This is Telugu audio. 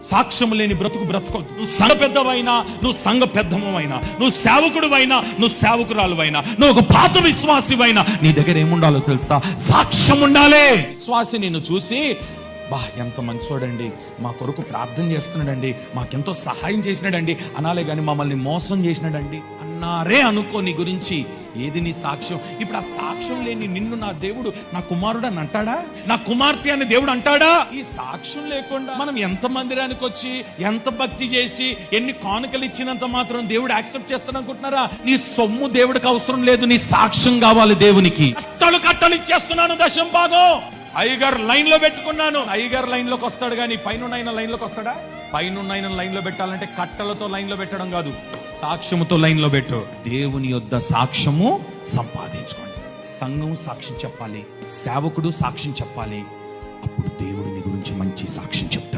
సాక్ష్యం లేని బ్రతుకు బ్రతుకోద్దు. నువ్వు సంఘ పెద్దవైనా, నువ్వు సంఘ పెద్దమైనా, నువ్వు సేవకుడువైనా, నువ్వు సేవకురాలువైనా, నువ్వు ఒక పాత విశ్వాసివైనా, నీ దగ్గర ఏముండాలో తెలుసా? సాక్ష్యం ఉండాలి. విశ్వాసి నిన్ను చూసి, బా ఎంత మంచోడండి, మా కొరకు ప్రార్థన చేస్తున్నాడండి, మాకెంతో సహాయం చేసినాడండి అనాలే గాని మమ్మల్ని మోసం చేసినాడండి అన్నారే అనుకో. నీ గురించి ఏది నీ సాక్ష్యం? ఇప్పుడు ఆ సాక్ష్యం లేని నిన్ను నా దేవుడు నా కుమారుడు అని అంటాడా? నా కుమార్తె అని దేవుడు అంటాడా? ఈ సాక్ష్యం లేకుండా మనం ఎంత మందిరానికి వచ్చి, ఎంత భక్తి చేసి, ఎన్ని కానుకలు ఇచ్చినంత మాత్రం దేవుడు యాక్సెప్ట్ చేస్తాను అనుకుంటున్నారా? నీ సొమ్ము దేవుడికి అవసరం లేదు, నీ సాక్ష్యం కావాలి దేవునికి. కట్టలు ఇచ్చేస్తున్నాను దశం భాగం, అయ్యగారు లైన్ లో పెట్టుకున్నాను. అయ్యగారు లైన్ లోకి వస్తాడు కానీ పైన లైన్ లోకి వస్తాడా? పైన లైన్ లో పెట్టాలంటే కట్టలతో లైన్ లో పెట్టడం కాదు, సాక్ష్యముతో లైన్ లో పెట్టు. దేవుని యొద్ద సాక్ష్యము సంపాదించుకోండి. సంఘం సాక్ష్యం చెప్పాలి, సేవకుడు సాక్ష్యం చెప్పాలి. అప్పుడు దేవుడు నీ గురించి మంచి సాక్ష్యం చెప్పాలి.